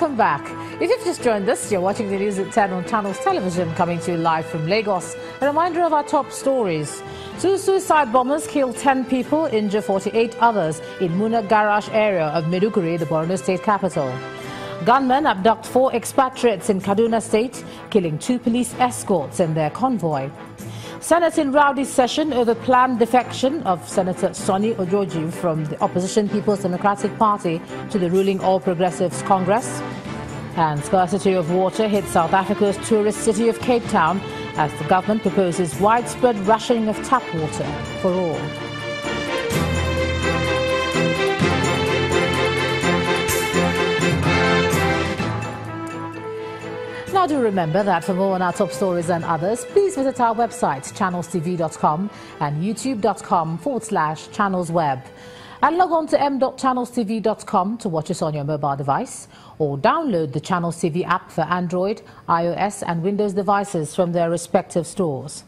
Welcome back. If you've just joined us, you're watching the news at 10 on Channels Television, coming to you live from Lagos. A reminder of our top stories. 2 suicide bombers killed 10 people, injure 48 others in Muna Garage area of Maiduguri, the Borno state capital. Gunmen abduct 4 expatriates in Kaduna state, killing 2 police escorts in their convoy. Senate in rowdy session over planned defection of Senator Sonny Ojoji from the opposition People's Democratic Party to the ruling All Progressives Congress. And scarcity of water hits South Africa's tourist city of Cape Town as the government proposes widespread rationing of tap water for all. Now do remember that for more on our top stories and others, please visit our website channelstv.com and youtube.com/channelsweb. And log on to m.channelstv.com to watch us on your mobile device, or download the Channels TV app for Android, iOS and Windows devices from their respective stores.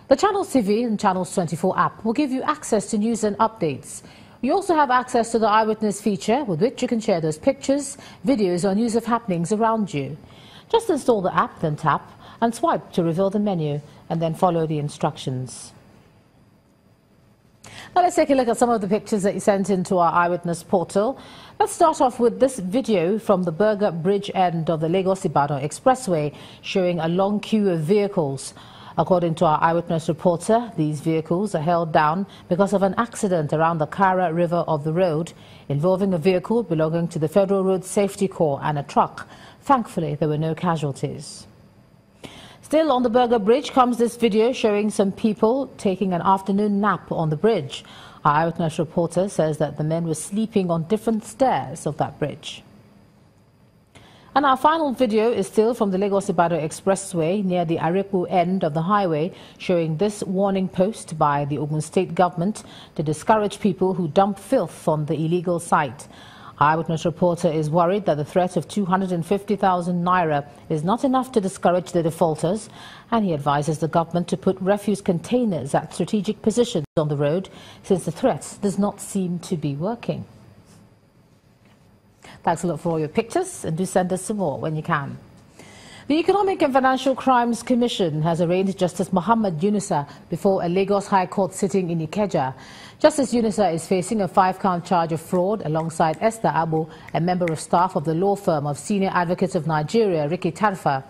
The Channels TV and Channels 24 app will give you access to news and updates. You also have access to the Eyewitness feature, with which you can share those pictures, videos or news of happenings around you. Just install the app, then tap and swipe to reveal the menu, and then follow the instructions. Now let's take a look at some of the pictures that you sent into our Eyewitness portal. Let's start off with this video from the Berger Bridge end of the Lagos-Ibadan Expressway, showing a long queue of vehicles. According to our Eyewitness reporter, these vehicles are held down because of an accident around the Kara River of the road, involving a vehicle belonging to the Federal Road Safety Corps and a truck. Thankfully, there were no casualties. Still on the Berger Bridge comes this video showing some people taking an afternoon nap on the bridge. Our Eyewitness reporter says that the men were sleeping on different stairs of that bridge. And our final video is still from the Lagos-Ibadan Expressway near the Arraigns end of the highway, showing this warning post by the Ogun State government to discourage people who dump filth on the illegal site. Our Eyewitness reporter is worried that the threat of 250,000 naira is not enough to discourage the defaulters, and he advises the government to put refuse containers at strategic positions on the road, since the threat does not seem to be working. Thanks a lot for all your pictures, and do send us some more when you can. The Economic and Financial Crimes Commission has arraigned Justice Mohammed Yinusa before a Lagos High Court sitting in Ikeja. Justice Yinusa is facing a 5-count charge of fraud alongside Esther Abu, a member of staff of the law firm of Senior Advocate of Nigeria, Ricky Tarfa.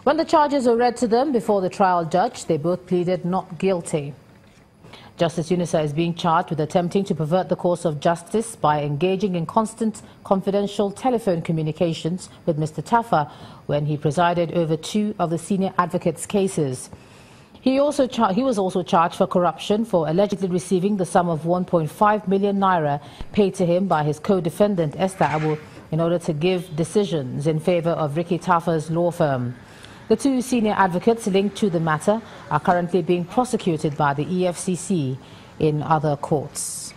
When the charges were read to them before the trial judge, they both pleaded not guilty. Justice Yinusa is being charged with attempting to pervert the course of justice by engaging in constant confidential telephone communications with Mr. Tarfa when he presided over 2 of the senior advocate's cases. He was also charged for corruption for allegedly receiving the sum of 1.5 million naira paid to him by his co-defendant Esther Abu in order to give decisions in favor of Ricky Tarfa's law firm. The 2 senior advocates linked to the matter are currently being prosecuted by the EFCC in other courts.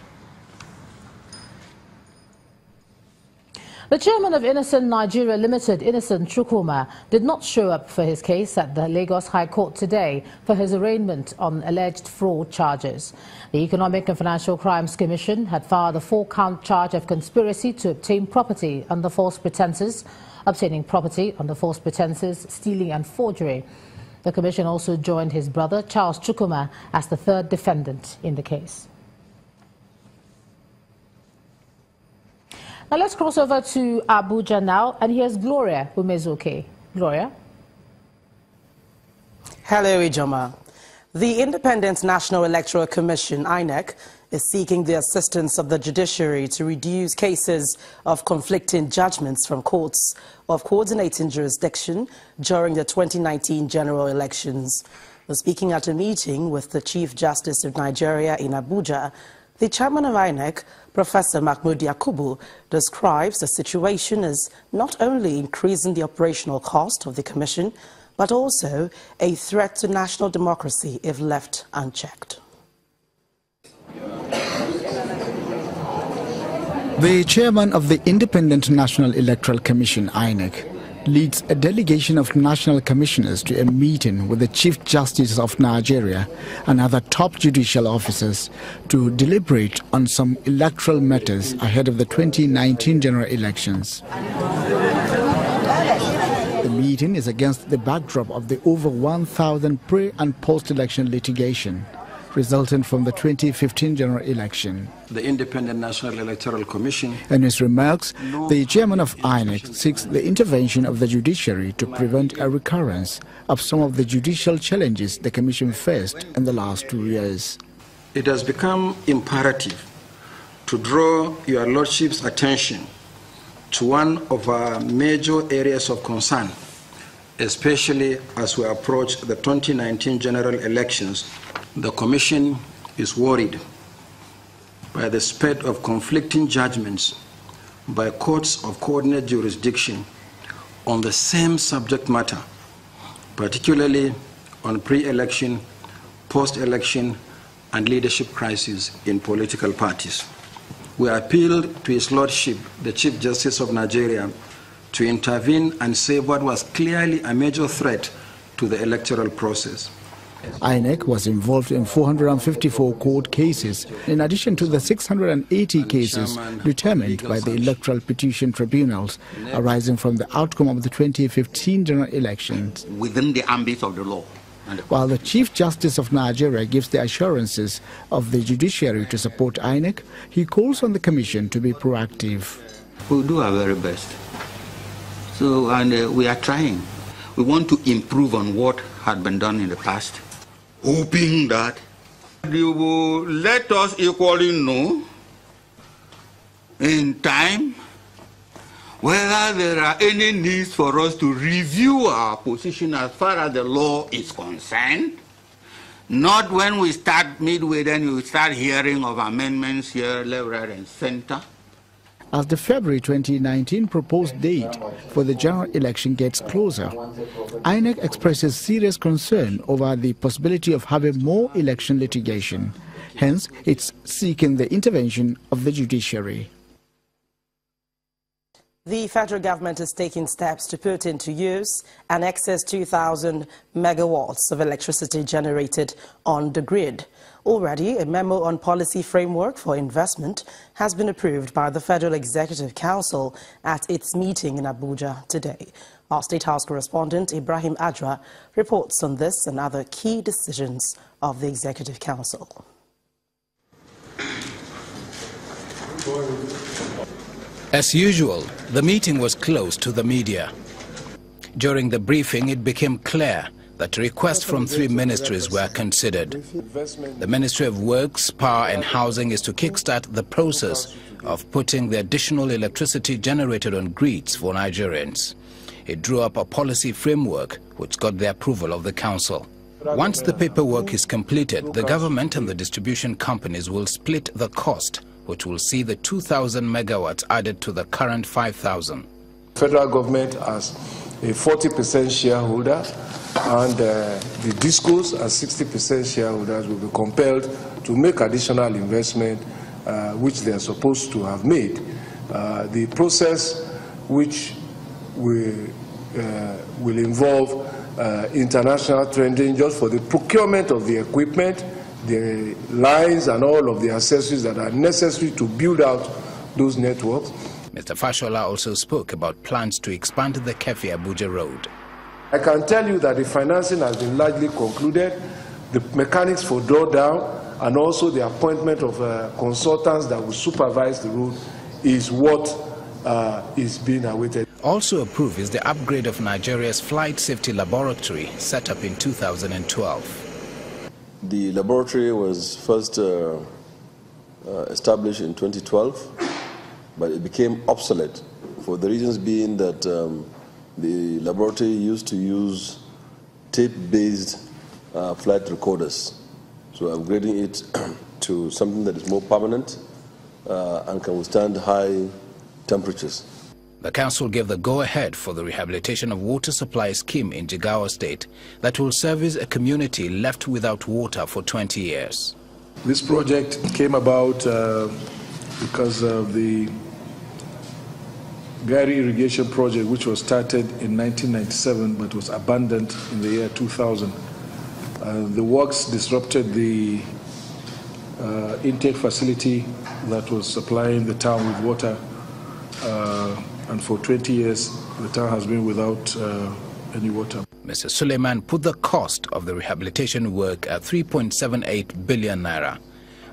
The chairman of Innocent Nigeria Limited, Innocent Chukwuma, did not show up for his case at the Lagos High Court today for his arraignment on alleged fraud charges. The Economic and Financial Crimes Commission had filed a 4-count charge of conspiracy to obtain property under false pretenses, obtaining property under false pretenses, stealing and forgery. The commission also joined his brother, Charles Chukwuma, as the 3rd defendant in the case. Now let's cross over to Abuja now, and here's Gloria Umezuke. Gloria. Hello, Ijoma. The Independent National Electoral Commission, INEC, is seeking the assistance of the judiciary to reduce cases of conflicting judgments from courts of coordinating jurisdiction during the 2019 general elections. Speaking at a meeting with the Chief Justice of Nigeria in Abuja, the chairman of INEC, Professor Mahmoud Yakubu, describes the situation as not only increasing the operational cost of the commission, but also a threat to national democracy if left unchecked. The chairman of the Independent National Electoral Commission, INEC, leads a delegation of national commissioners to a meeting with the Chief Justice of Nigeria and other top judicial officers to deliberate on some electoral matters ahead of the 2019 general elections. meeting is against the backdrop of the over 1,000 pre- and post-election litigation resulting from the 2015 general election. The Independent National Electoral Commission. In his remarks, the chairman of INEC seeks the intervention of the judiciary to prevent a recurrence of some of the judicial challenges the commission faced in the last 2 years. It has become imperative to draw your lordship's attention to one of our major areas of concern, especially as we approach the 2019 general elections. The Commission is worried by the spread of conflicting judgments by courts of coordinate jurisdiction on the same subject matter, particularly on pre-election, post-election, and leadership crises in political parties. We appeal to His Lordship, the Chief Justice of Nigeria, to intervene and save what was clearly a major threat to the electoral process. INEC was involved in 454 court cases, in addition to the 680 cases determined by the electoral petition tribunals arising from the outcome of the 2015 general elections. Within the ambit of the law. While the Chief Justice of Nigeria gives the assurances of the judiciary to support INEC, he calls on the Commission to be proactive. We'll do our very best. And we are trying. We want to improve on what had been done in the past, hoping that you will let us equally know in time whether there are any needs for us to review our position as far as the law is concerned. Not when we start midway, then you start hearing of amendments here, left, right, and center. As the February 2019 proposed date for the general election gets closer, INEC expresses serious concern over the possibility of having more election litigation. Hence, it's seeking the intervention of the judiciary. The federal government is taking steps to put into use an excess 2,000 megawatts of electricity generated on the grid. Already, a memo on policy framework for investment has been approved by the Federal Executive Council at its meeting in Abuja today. Our State House correspondent Ibrahim Adra reports on this and other key decisions of the Executive Council. As usual, the meeting was closed to the media. During the briefing, it became clear that requests from 3 ministries were considered. The Ministry of Works, Power and Housing is to kickstart the process of putting the additional electricity generated on grids for Nigerians. It drew up a policy framework which got the approval of the Council. Once the paperwork is completed, the government and the distribution companies will split the cost, which will see the 2,000 megawatts added to the current 5,000. Federal government as a 40% shareholder and the discos as 60% shareholders will be compelled to make additional investment which they are supposed to have made. The process which will involve international trending just for the procurement of the equipment, the lines and all of the accessories that are necessary to build out those networks. Mr. Fashola also spoke about plans to expand the Kefi-Abuja road. I can tell you that the financing has been largely concluded. The mechanics for drawdown and also the appointment of consultants that will supervise the road is what is being awaited. Also approved is the upgrade of Nigeria's Flight Safety Laboratory set up in 2012. The laboratory was first established in 2012, but it became obsolete for the reasons being that the laboratory used to use tape-based flight recorders. So upgrading it to something that is more permanent and can withstand high temperatures. The council gave the go-ahead for the rehabilitation of water supply scheme in Jigawa State that will service a community left without water for 20 years. This project came about because of the Gari irrigation project, which was started in 1997 but was abandoned in the year 2000. The works disrupted the intake facility that was supplying the town with water. And for 20 years, the town has been without any water. Mr. Suleiman put the cost of the rehabilitation work at 3.78 billion naira.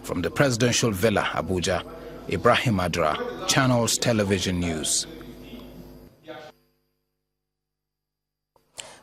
From the presidential villa, Abuja, Ibrahim Adra, Channels Television News.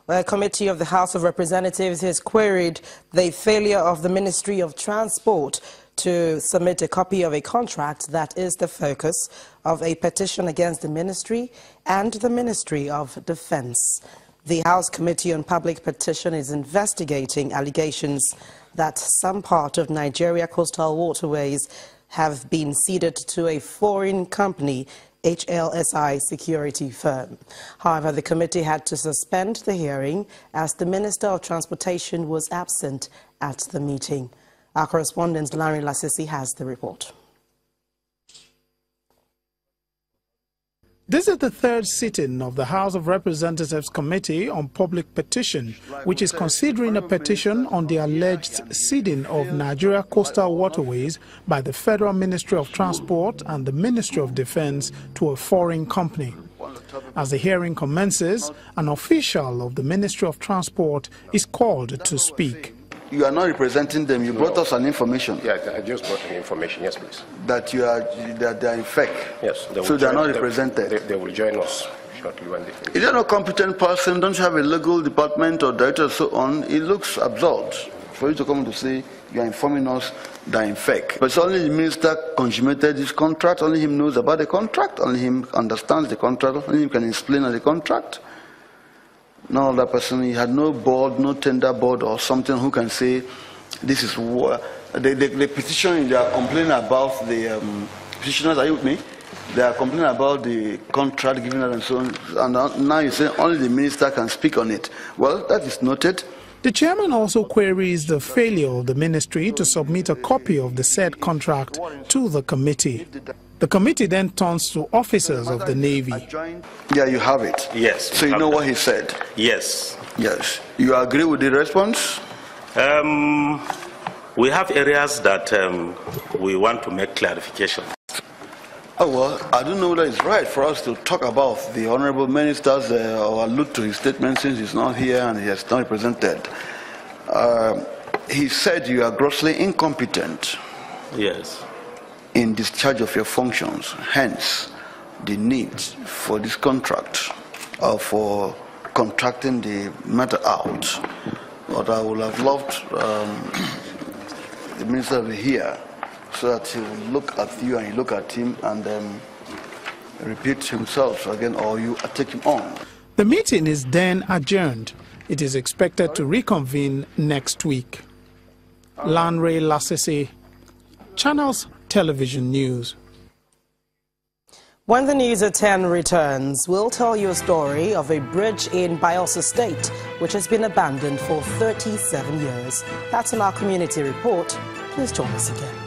Well, a committee of the House of Representatives has queried the failure of the Ministry of Transport to submit a copy of a contract that is the focus of a petition against the ministry and the Ministry of Defense. The House Committee on Public Petition is investigating allegations that some part of Nigeria coastal waterways have been ceded to a foreign company, HLSI security firm. However, the committee had to suspend the hearing as the Minister of Transportation was absent at the meeting. Our correspondent Larry Lasisi has the report. This is the third sitting of the House of Representatives Committee on Public Petition, which is considering a petition on the alleged ceding of Nigeria coastal waterways by the Federal Ministry of Transport and the Ministry of Defense to a foreign company. As the hearing commences, an official of the Ministry of Transport is called to speak. You are not representing them. You brought us an information. Yeah, I just brought an information. Yes, please. That they are in fake. Yes. So they are not represented. They will join us shortly when they finish. Is there no competent person? Don't you have a legal department or director and so on? It looks absurd for you to come to say you are informing us they are in fake. But it's only the minister consummated this contract. Only him knows about the contract. Only him understands the contract. Only him can explain on the contract. No other person. He had no board, no tender board or something who can say this is what the petition. They are complaining about the petitioners. Are you with me? They are complaining about the contract given and so on. And now you say only the minister can speak on it. Well, that is noted. The chairman also queries the failure of the ministry to submit a copy of the said contract to the committee. The committee then turns to officers of the Navy. Yeah, you have it. Yes. So you know what he said? Yes. Yes. You agree with the response? We have areas that we want to make clarification. Oh, well, I don't know whether it's right for us to talk about the honorable ministers or allude to his statement since he's not here and he has not represented. He said you are grossly incompetent. Yes. In discharge of your functions, hence the need for this contract or for contracting the matter out. But I would have loved the minister to be here so that he will look at you and you look at him and repeat himself again, or you take him on. The meeting is then adjourned. It is expected to reconvene next week. Lanre Lasisi, Channels Television News. When the news at 10 returns, we'll tell you a story of a bridge in Bayelsa State which has been abandoned for 37 years. That's in our community report. Please join us again.